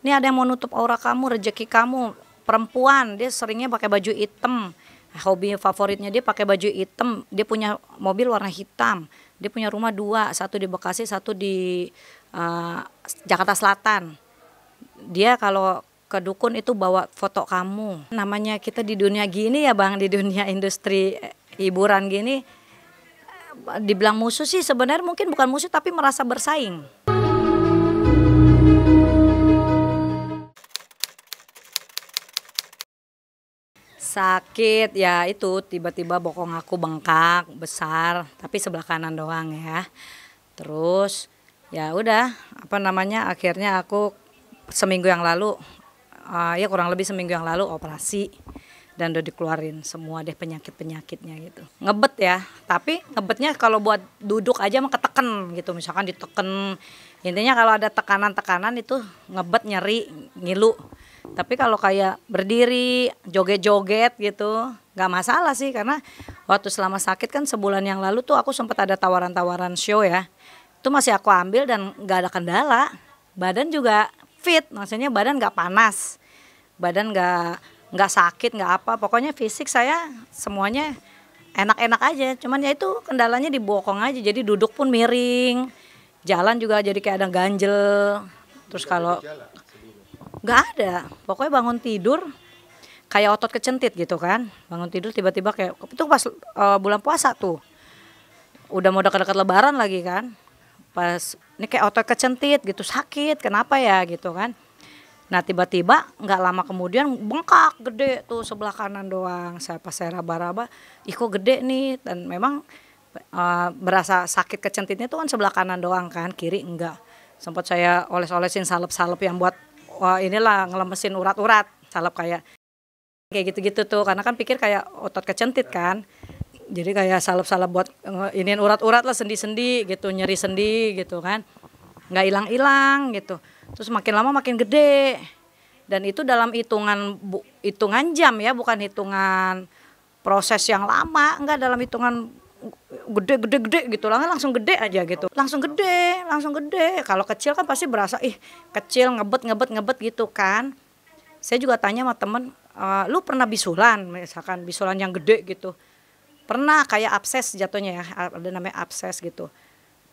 Ini ada yang mau nutup aura kamu, rezeki kamu. Perempuan, dia seringnya pakai baju hitam. Hobi favoritnya dia pakai baju hitam. Dia punya mobil warna hitam. Dia punya rumah 2, satu di Bekasi, satu di Jakarta Selatan. Dia kalau ke dukun itu bawa foto kamu. Namanya kita di dunia gini ya Bang, di dunia industri hiburan gini, dibilang musuh sih sebenarnya mungkin bukan musuh tapi merasa bersaing. Sakit ya, itu tiba-tiba bokong aku bengkak besar tapi sebelah kanan doang ya. Terus ya udah akhirnya aku seminggu yang lalu, ya kurang lebih seminggu yang lalu operasi dan udah dikeluarin semua deh penyakit-penyakitnya gitu. Ngebet ya, tapi ngebetnya kalau buat duduk aja mah keteken gitu, misalkan diteken. Intinya kalau ada tekanan-tekanan itu ngebet, nyeri, ngilu. Tapi kalau kayak berdiri, joget-joget gitu, nggak masalah sih, karena waktu selama sakit kan sebulan yang lalu tuh aku sempat ada tawaran-tawaran show ya. Itu masih aku ambil dan nggak ada kendala. Badan juga fit, maksudnya badan nggak panas, badan nggak sakit, nggak apa. Pokoknya fisik saya semuanya enak-enak aja. Cuman ya itu kendalanya di bokong aja, jadi duduk pun miring, jalan juga jadi kayak ada ganjel. Terus kalau nggak ada, pokoknya bangun tidur kayak otot kecentit gitu kan. Bangun tidur tiba-tiba kayak itu pas bulan puasa tuh, udah mau dekat-dekat lebaran lagi kan, pas ini kayak otot kecentit gitu, sakit kenapa ya gitu kan. Nah tiba-tiba nggak lama kemudian bengkak gede tuh sebelah kanan doang. Pas saya raba-raba, ih kok gede nih. Dan memang berasa sakit kecentitnya tuh kan sebelah kanan doang kan, kiri enggak. Sempat saya oles-olesin salep-salep yang buat inilah ngelemesin urat-urat, salep kayak gitu-gitu tuh, karena kan pikir kayak otot kecentit kan. Jadi kayak salep-salep buat iniin urat-urat lah, sendi-sendi gitu, nyeri sendi gitu kan. Nggak hilang-hilang gitu. Terus makin lama makin gede. Dan itu dalam hitungan jam ya, bukan hitungan proses yang lama, enggak, dalam hitungan gede gitu lah, langsung gede aja gitu. Langsung gede. Kalau kecil kan pasti berasa kecil, ngebet gitu kan. Saya juga tanya sama temen, lu pernah bisulan, misalkan bisulan yang gede gitu. Pernah, kayak abses jatuhnya ya, ada namanya abses gitu.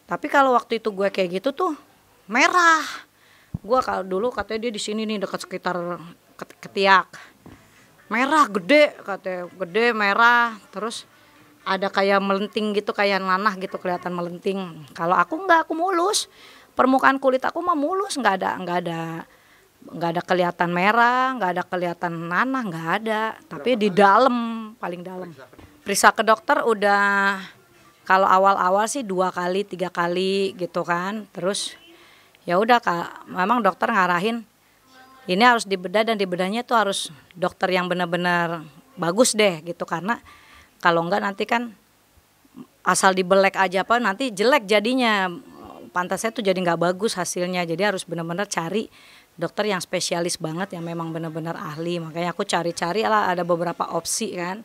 Tapi kalau waktu itu gue kayak gitu tuh merah. Gue kalau dulu katanya dia di sini nih dekat sekitar ketiak. Merah gede katanya, gede merah. Terus ada kayak melenting gitu, kayak nanah gitu, kelihatan melenting. Kalau aku enggak, aku mulus. Permukaan kulit aku mah mulus, enggak ada kelihatan merah, enggak ada kelihatan nanah, enggak ada. Tapi di dalam, paling dalam. Periksa ke dokter udah, kalau awal-awal sih 2 kali 3 kali gitu kan. Terus ya udah Kak, memang dokter ngarahin ini harus dibedah, dan dibedahnya tuh harus dokter yang benar-benar bagus deh gitu, karena kalau enggak nanti kan asal dibelek aja apa nanti jelek jadinya, pantasnya tuh jadi nggak bagus hasilnya. Jadi harus benar-benar cari dokter yang spesialis banget, yang memang benar-benar ahli. Makanya aku cari-cari lah, ada beberapa opsi kan.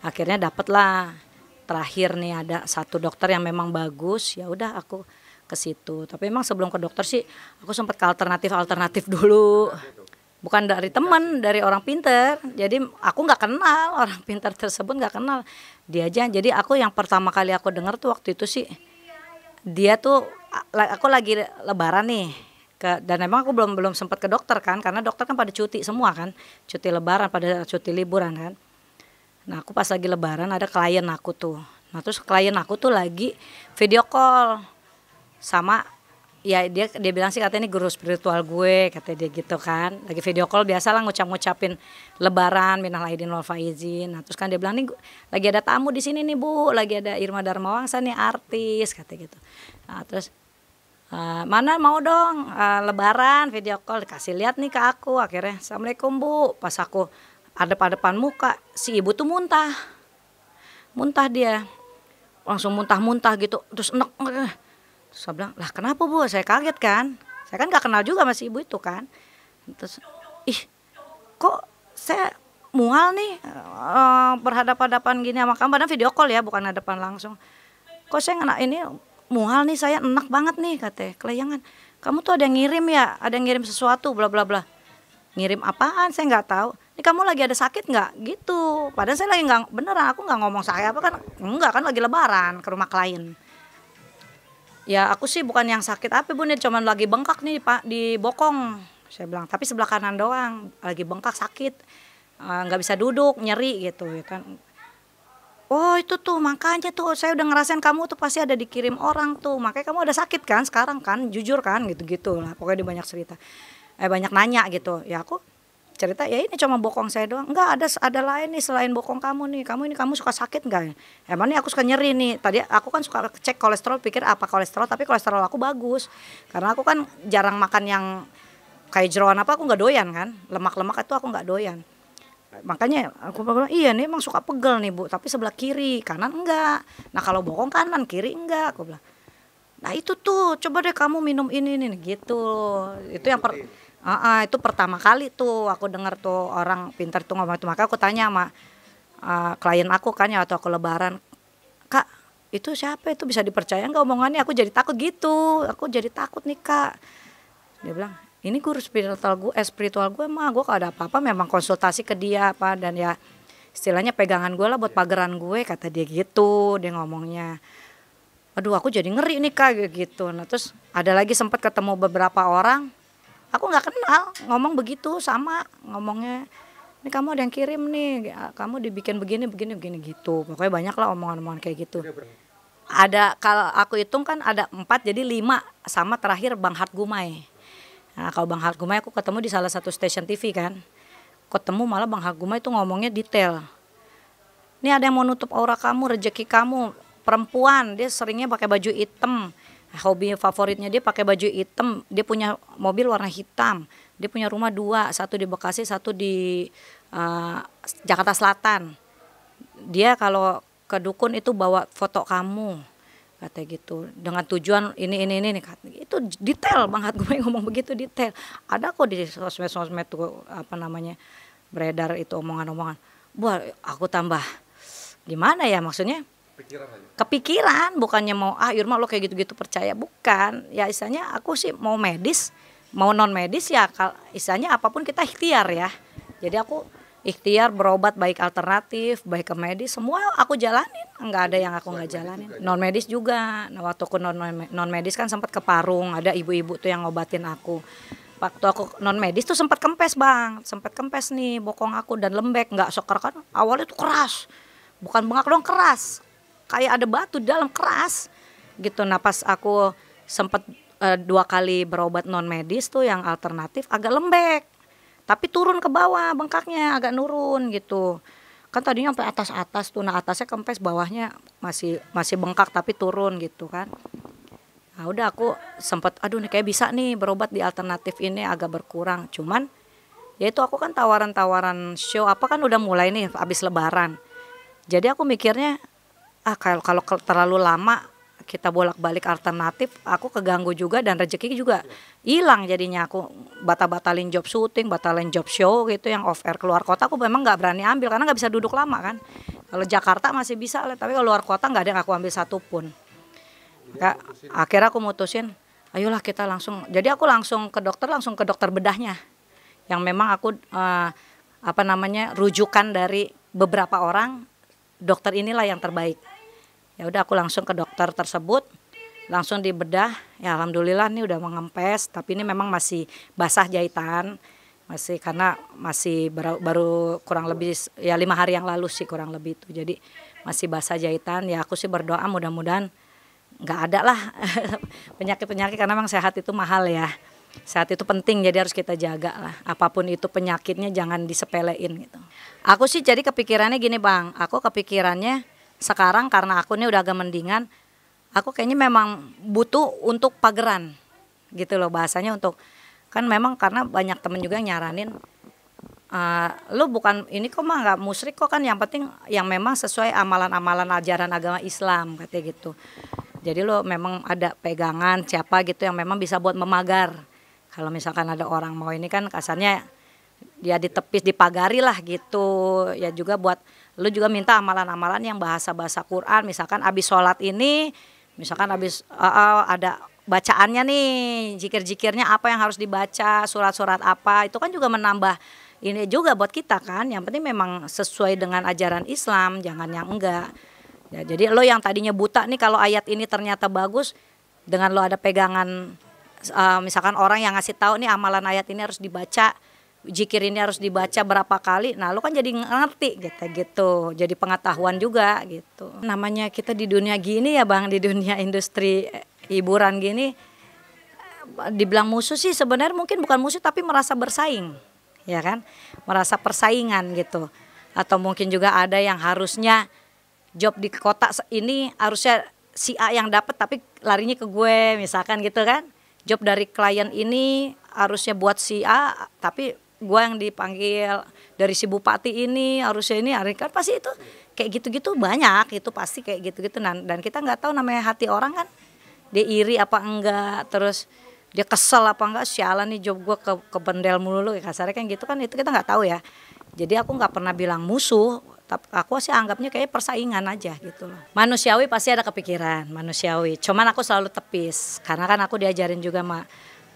Akhirnya dapet lah, terakhir nih ada satu dokter yang memang bagus, ya udah aku ke situ. Tapi memang sebelum ke dokter sih aku sempat ke alternatif dulu. Bukan dari teman, dari orang pinter. Jadi aku nggak kenal orang pinter tersebut, nggak kenal dia aja. Jadi aku yang pertama kali aku dengar tuh waktu itu sih, dia tuh aku lagi lebaran nih, dan memang aku belum sempat ke dokter kan, karena dokter kan pada cuti semua kan, cuti lebaran, pada cuti liburan kan. Nah aku pas lagi lebaran ada klien aku tuh. Nah terus klien aku tuh lagi video call sama, ya dia bilang sih katanya ini guru spiritual gue, katanya dia gitu kan. Lagi video call biasa lah, ngucapin lebaran, minal aidin wal faizin. Nah terus kan dia bilang nih lagi ada tamu di sini nih Bu, lagi ada Irma Darmawangsa nih, artis, katanya gitu. Nah terus mana mau dong lebaran video call, dikasih lihat nih ke aku. Akhirnya assalamualaikum Bu, pas aku adep-adepan muka, si ibu tuh muntah dia, langsung muntah gitu, terus enek. Terus saya bilang, lah kenapa Bu? Saya kaget kan, saya kan gak kenal juga sama si ibu itu kan. Terus kok saya mual nih berhadapan-hadapan gini sama kamu, padahal video call ya, bukan hadapan langsung. Kok saya ini mual nih, saya enak banget nih katanya, kelayangan. kamu tuh ada yang ngirim ya, ada yang ngirim sesuatu bla bla bla. Ngirim apaan saya nggak tahu. Ini kamu lagi ada sakit nggak gitu, padahal saya lagi nggak, beneran aku nggak ngomong saya apa kan, enggak kan lagi lebaran ke rumah klien. Ya aku sih bukan yang sakit apa bun, cuman lagi bengkak nih pak di bokong, saya bilang, tapi sebelah kanan doang, lagi bengkak sakit, nggak bisa duduk, nyeri gitu ya kan. Oh itu tuh makanya tuh saya udah ngerasain kamu tuh pasti ada dikirim orang tuh, makanya kamu ada sakit kan sekarang kan, jujur kan gitu-gitu lah, pokoknya dia banyak cerita, banyak nanya gitu. Ya aku cerita ya ini cuma bokong saya doang, enggak ada lain nih selain bokong kamu nih, kamu suka sakit enggak? Emang nih aku suka nyeri nih, tadi aku kan suka cek kolesterol, pikir apa kolesterol, tapi kolesterol aku bagus karena aku kan jarang makan yang kayak jeroan apa, aku nggak doyan kan, lemak-lemak itu aku nggak doyan. Makanya aku bilang iya nih emang suka pegel nih bu, tapi sebelah kiri, kanan enggak. Nah kalau bokong kanan, kiri enggak, aku bilang. Nah itu tuh coba deh kamu minum ini nih gitu. Itu yang itu pertama kali tuh aku dengar tuh orang pintar tuh ngomong itu. Maka aku tanya sama klien aku kan ya waktu aku lebaran, kak itu siapa, itu bisa dipercaya nggak omongannya? Aku jadi takut gitu, aku jadi takut nih kak. Dia bilang ini guru spiritual gue mah, gue kalau ada apa-apa memang konsultasi ke dia apa, dan ya istilahnya pegangan gue lah buat pageran gue, kata dia gitu, dia ngomongnya. Aduh aku jadi ngeri nih kak gitu. Nah terus ada lagi sempat ketemu beberapa orang, aku nggak kenal ngomong begitu sama ngomongnya, ini kamu ada yang kirim nih, kamu dibikin begini gitu. Pokoknya banyak lah omongan-omongan kayak gitu. Ada, kalau aku hitung kan ada 4 jadi 5 sama terakhir Bang Hart Gumai. Nah kalau Bang Hart Gumai aku ketemu di salah satu stasiun TV kan, ketemu malah Bang Hart Gumai itu ngomongnya detail. Ini ada yang mau nutup aura kamu, rezeki kamu, perempuan, dia seringnya pakai baju hitam, hobi favoritnya dia pakai baju hitam, dia punya mobil warna hitam, dia punya rumah 2, satu di Bekasi, satu di Jakarta Selatan. Dia kalau ke dukun itu bawa foto kamu, kata gitu, dengan tujuan ini itu detail banget. Gue ngomong begitu detail, ada kok di sosmed tuh apa namanya beredar itu omongan-omongan. Wah aku tambah gimana ya, maksudnya kepikiran, bukannya mau Irma lo kayak gitu-gitu percaya, bukan ya, istilahnya aku sih mau medis mau non medis ya, istilahnya apapun kita ikhtiar ya. Jadi aku ikhtiar berobat, baik alternatif, baik ke medis, semua aku jalanin, nggak ada yang aku nggak jalanin. Non medis juga, nah, waktu aku non medis kan sempat ke Parung, ada ibu-ibu tuh yang ngobatin aku. Waktu aku non medis tuh sempat kempes bang, sempat kempes nih bokong aku dan lembek, nggak seker kan, awalnya tuh keras, bukan bengkak dong, keras, kayak ada batu di dalam, keras gitu. Nah pas aku sempat 2 kali berobat non medis tuh yang alternatif agak lembek, tapi turun ke bawah bengkaknya, agak nurun gitu. Kan tadinya sampai atas tuh, nah atasnya kempes, bawahnya masih bengkak tapi turun gitu kan. Nah udah aku sempat aduh nih kayak bisa nih berobat di alternatif ini, agak berkurang. Cuman ya itu aku kan tawaran show apa kan udah mulai nih abis lebaran. Jadi aku mikirnya kalau terlalu lama kita bolak-balik alternatif, aku keganggu juga dan rezeki juga hilang. Jadinya aku batalin job syuting, batalin job show gitu yang off air. Keluar kota aku memang nggak berani ambil karena nggak bisa duduk lama kan. Kalau Jakarta masih bisa, tapi kalau luar kota nggak ada yang aku ambil satupun. Ya, akhirnya aku mutusin, ayolah kita langsung. Jadi aku langsung ke dokter bedahnya, yang memang aku rujukan dari beberapa orang, dokter inilah yang terbaik. Ya udah aku langsung ke dokter tersebut, langsung dibedah. Ya alhamdulillah nih udah mengempes, tapi ini memang masih basah jahitan, masih karena masih baru kurang lebih ya 5 hari yang lalu sih kurang lebih itu. Jadi masih basah jahitan. Ya aku sih berdoa mudah-mudahan nggak ada lah penyakit karena memang sehat itu mahal ya. Sehat itu penting, jadi harus kita jaga lah. Apapun itu penyakitnya jangan disepelein gitu. Aku sih jadi kepikirannya gini bang, aku kepikirannya sekarang karena aku ini udah agak mendingan, aku kayaknya memang butuh untuk pageran gitu loh bahasanya, untuk kan memang karena banyak temen juga yang nyaranin, lu bukan ini kok mah nggak musyrik kok, kan yang penting yang memang sesuai amalan-amalan ajaran agama Islam katanya gitu. Jadi lo memang ada pegangan siapa gitu yang memang bisa buat memagar. Kalau misalkan ada orang mau ini kan kasarnya dia ditepis, dipagari lah gitu. Ya juga buat lu juga minta amalan-amalan yang bahasa-bahasa Quran. Misalkan abis sholat ini, misalkan abis ada bacaannya nih, zikir-zikirnya apa yang harus dibaca, surat-surat apa, itu kan juga menambah ini juga buat kita kan. Yang penting memang sesuai dengan ajaran Islam, jangan yang enggak. Ya, jadi lo yang tadinya buta nih, kalau ayat ini ternyata bagus, dengan lo ada pegangan, misalkan orang yang ngasih tahu nih amalan ayat ini harus dibaca, zikir ini harus dibaca berapa kali, nah lo kan jadi ngerti gitu, jadi pengetahuan juga gitu. Namanya kita di dunia gini ya Bang, di dunia industri hiburan gini, dibilang musuh sih sebenarnya mungkin bukan musuh tapi merasa bersaing, ya kan, merasa persaingan gitu. Atau mungkin juga ada yang harusnya job di kota ini harusnya si A yang dapat tapi larinya ke gue misalkan gitu kan. Job dari klien ini harusnya buat si A tapi gue yang dipanggil, dari si bupati ini harusnya ini, kan pasti itu kayak gitu-gitu banyak, itu pasti kayak gitu-gitu. Dan kita nggak tahu namanya hati orang kan, dia iri apa enggak, terus dia kesel apa enggak, sialan nih job gue ke bendel mulu kasarnya kan gitu kan, itu kita nggak tahu ya. Jadi aku nggak pernah bilang musuh, tapi aku sih anggapnya kayak persaingan aja gitu loh. Manusiawi pasti ada kepikiran, manusiawi. Cuman aku selalu tepis, karena kan aku diajarin juga sama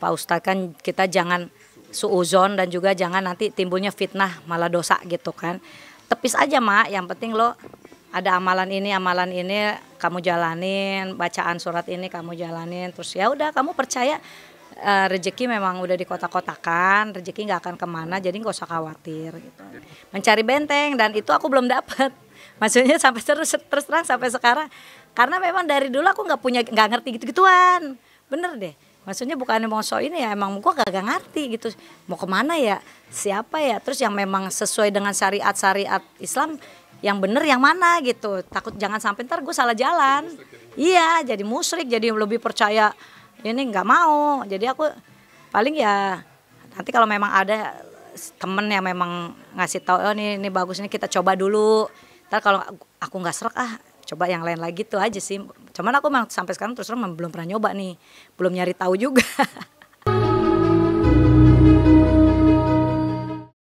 Pak Ustadz kan, kita jangan suuzon dan juga jangan nanti timbulnya fitnah malah dosa gitu kan. Tepis aja Mak, yang penting lo ada amalan ini kamu jalanin, bacaan surat ini kamu jalanin, terus ya udah kamu percaya. Rezeki memang udah dikotak-kotakan, rezeki nggak akan kemana, jadi nggak usah khawatir gitu. Mencari benteng, dan itu aku belum dapat. Maksudnya sampai terus terang sampai sekarang, karena memang dari dulu aku nggak ngerti gitu-gituan, bener deh. Maksudnya bukannya mau so ini ya, emang gua gak ngerti gitu, mau kemana ya, siapa ya, terus yang memang sesuai dengan syariat Islam yang bener yang mana gitu. Takut jangan sampai ntar gue salah jalan. Iya, jadi musyrik, jadi lebih percaya ini nggak mau. Jadi aku paling ya nanti kalau memang ada temen yang memang ngasih tahu, oh ini bagus, ini kita coba dulu. Ntar kalau aku nggak serak, coba yang lain lagi, tuh aja sih. Cuman aku memang sampai sekarang terus terang belum pernah nyoba nih, belum nyari tahu juga.